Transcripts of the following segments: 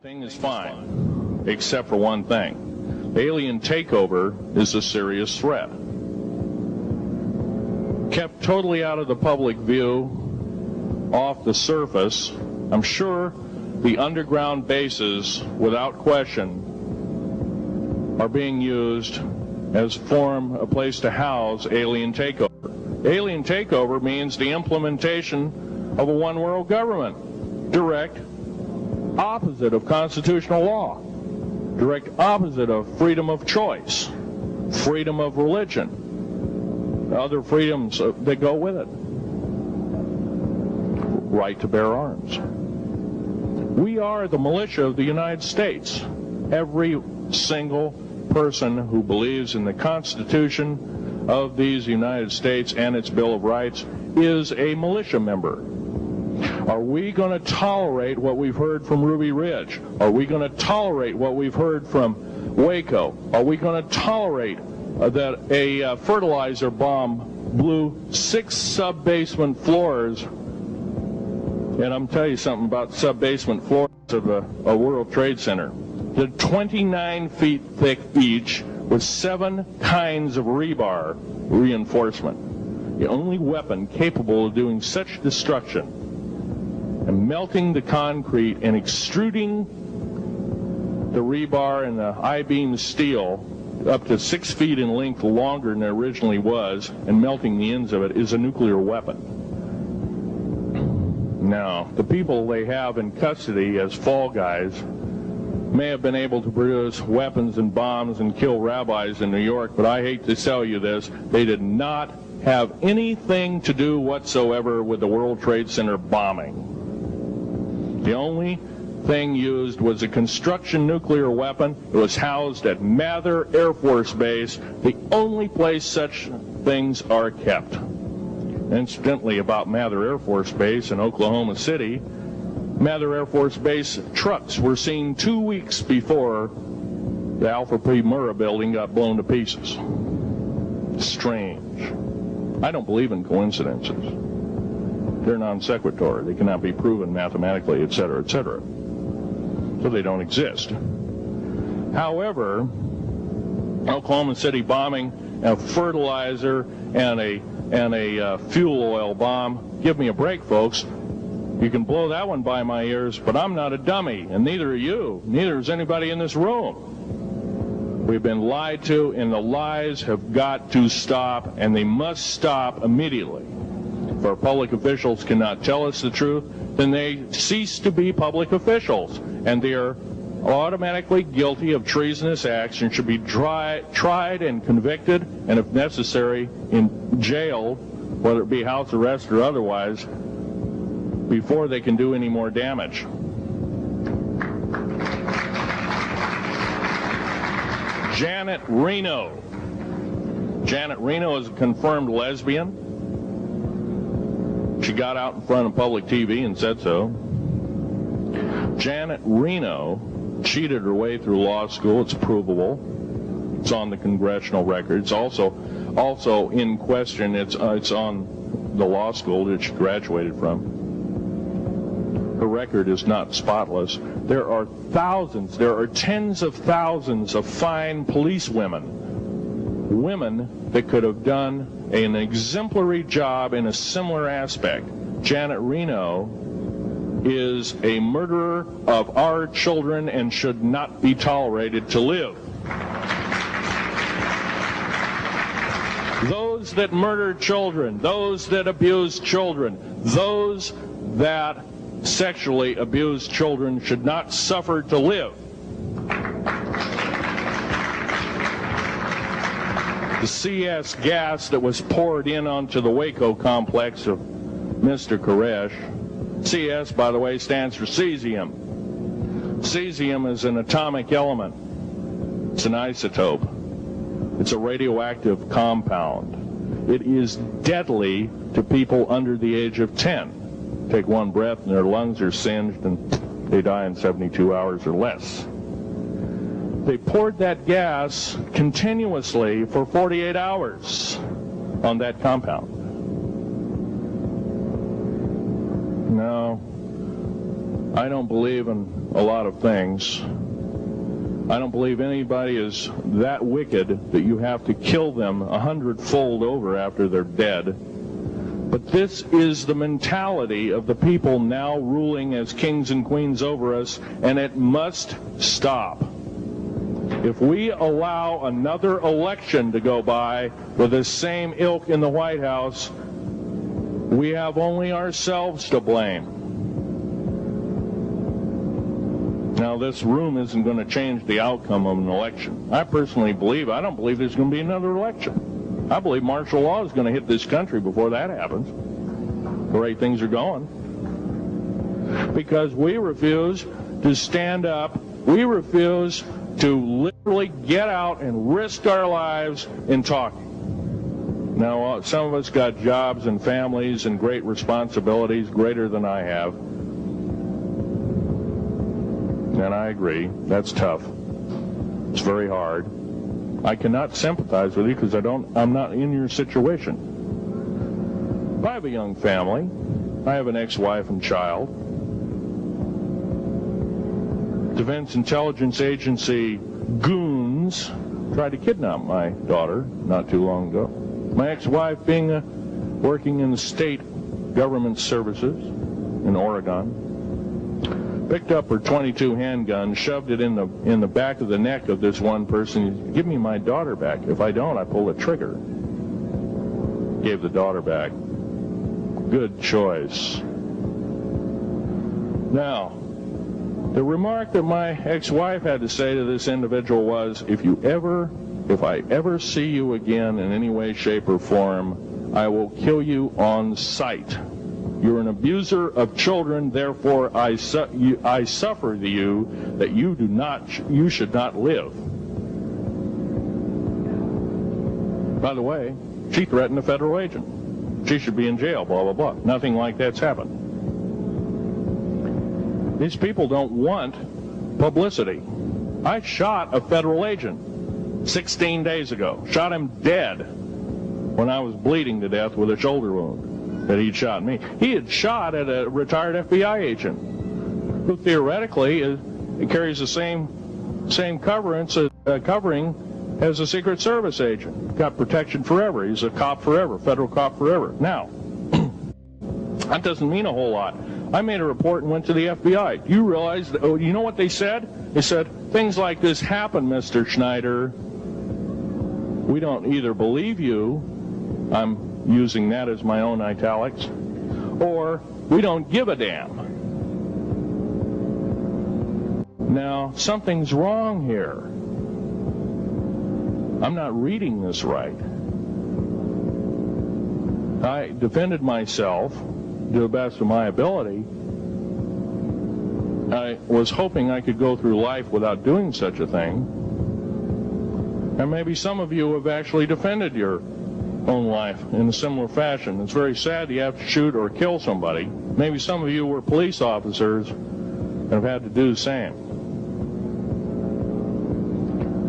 Thing is fine, except for one thing. Alien takeover is a serious threat. Kept totally out of the public view, off the surface, I'm sure the underground bases, without question, are being used as a place to house alien takeover. Alien takeover means the implementation of a one-world government. Direct opposite of constitutional law, direct opposite of freedom of choice, freedom of religion, other freedoms that go with it, right to bear arms. We are the militia of the United States. Every single person who believes in the Constitution of these United States and its Bill of Rights is a militia member. Are we going to tolerate what we've heard from Ruby Ridge? Are we going to tolerate what we've heard from Waco? Are we going to tolerate that a fertilizer bomb blew 6 sub-basement floors? And I'm telling you something about sub-basement floors of a World Trade Center. They're 29 feet thick each with 7 kinds of rebar reinforcement. The only weapon capable of doing such destruction and melting the concrete and extruding the rebar and the I-beam steel up to 6 feet in length longer than it originally was and melting the ends of it is a nuclear weapon. Now, the people they have in custody as fall guys may have been able to produce weapons and bombs and kill rabbis in New York, but I hate to tell you this, they did not have anything to do whatsoever with the World Trade Center bombing. The only thing used was a construction nuclear weapon. It was housed at Mather Air Force Base, the only place such things are kept. Incidentally, about Mather Air Force Base in Oklahoma City, Mather Air Force Base trucks were seen 2 weeks before the Alpha P. Murrah building got blown to pieces. Strange. I don't believe in coincidences. They're non sequitur. They cannot be proven mathematically, etc., etc. So they don't exist. However, Oklahoma City bombing, a fertilizer, and a fuel oil bomb, give me a break, folks. You can blow that one by my ears, but I'm not a dummy, and neither are you. Neither is anybody in this room. We've been lied to, and the lies have got to stop, and they must stop immediately. If our public officials cannot tell us the truth, then they cease to be public officials, and they are automatically guilty of treasonous acts and should be tried and convicted, and if necessary, in jail, whether it be house arrest or otherwise, before they can do any more damage. Janet Reno. Janet Reno is a confirmed lesbian. She got out in front of public TV and said so. Janet Reno cheated her way through law school. It's provable. It's on the congressional record. It's also in question. It's on the law school that she graduated from. Her record is not spotless. There are thousands, there are tens of thousands of fine police women that could have done an exemplary job in a similar aspect. Janet Reno is a murderer of our children and should not be tolerated to live. Those that murder children, those that abuse children, those that sexually abused children should not suffer to live. The CS gas that was poured in onto the Waco complex of Mr. Koresh, CS, by the way, stands for cesium. Cesium is an atomic element. It's an isotope. It's a radioactive compound. It is deadly to people under the age of 10. Take one breath and their lungs are singed and they die in 72 hours or less. They poured that gas continuously for 48 hours on that compound. No, I don't believe in a lot of things. I don't believe anybody is that wicked that you have to kill them 100-fold over after they're dead. But this is the mentality of the people now ruling as kings and queens over us, and it must stop. If we allow another election to go by with the same ilk in the White House, we have only ourselves to blame. Now, this room isn't going to change the outcome of an election. I personally believe, I don't believe there's going to be another election. I believe martial law is going to hit this country before that happens, the way things are going. Because we refuse to stand up, we refuse to literally get out and risk our lives in talking. Now, some of us got jobs and families and great responsibilities, greater than I have. And I agree, that's tough. It's very hard. I cannot sympathize with you because I'm not in your situation. I have a young family. I have an ex-wife and child. Defense Intelligence Agency goons tried to kidnap my daughter not too long ago. My ex-wife, working in the state government services in Oregon, picked up her .22 handgun, shoved it in the back of the neck of this one person. Give me my daughter back. If I don't, I pull the trigger. Gave the daughter back. Good choice. Now, the remark that my ex-wife had to say to this individual was, if I ever see you again in any way, shape, or form, I will kill you on sight. You're an abuser of children, therefore I suffer to you that you should not live. By the way, she threatened a federal agent. She should be in jail, blah, blah, blah. Nothing like that's happened. These people don't want publicity. I shot a federal agent 16 days ago. Shot him dead when I was bleeding to death with a shoulder wound that he'd shot me. He had shot at a retired FBI agent who theoretically carries the same covering as a Secret Service agent. Got protection forever. He's a cop forever, federal cop forever. Now, that doesn't mean a whole lot. I made a report and went to the FBI. Do you realize that, you know what they said? They said, things like this happen, Mr. Schneider. We don't either believe you, I'm using that as my own italics, or we don't give a damn. Now, something's wrong here. I'm not reading this right. I defended myself to the best of my ability. I was hoping I could go through life without doing such a thing. And maybe some of you have actually defended your own life in a similar fashion. It's very sad you have to shoot or kill somebody. Maybe some of you were police officers and have had to do the same.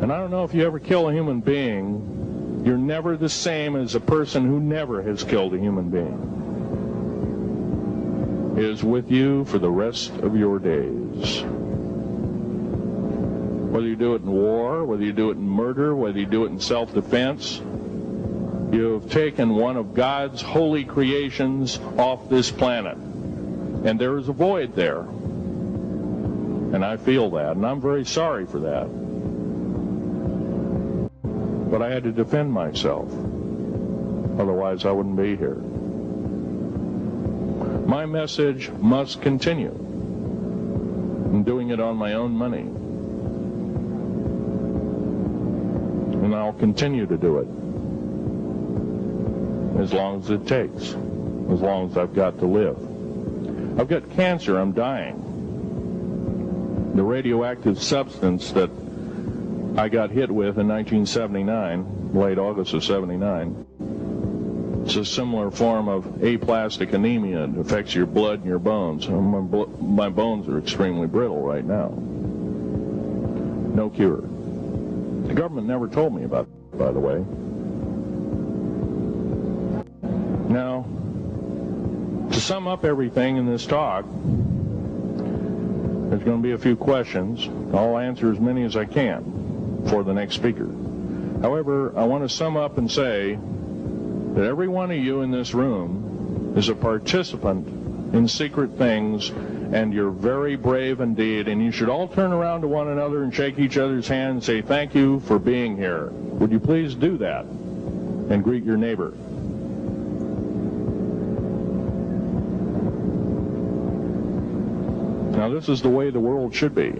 And I don't know if you ever kill a human being, you're never the same as a person who never has killed a human being. It is with you for the rest of your days. Whether you do it in war, whether you do it in murder, whether you do it in self-defense, you have taken one of God's holy creations off this planet. And there is a void there. And I feel that, and I'm very sorry for that. But I had to defend myself. Otherwise, I wouldn't be here. My message must continue. I'm doing it on my own money. And I'll continue to do it. As long as it takes, as long as I've got to live. I've got cancer, I'm dying. The radioactive substance that I got hit with in 1979, late August of 79, it's a similar form of aplastic anemia. It affects your blood and your bones. My bones are extremely brittle right now. No cure. The government never told me about it, by the way. Now, to sum up everything in this talk, There's going to be a few questions. I'll answer as many as I can for the next speaker. However, I want to sum up and say that every one of you in this room is a participant in secret things, and you're very brave indeed, and you should all turn around to one another and shake each other's hand and say thank you for being here. Would you please do that and greet your neighbor? Now, this is the way the world should be.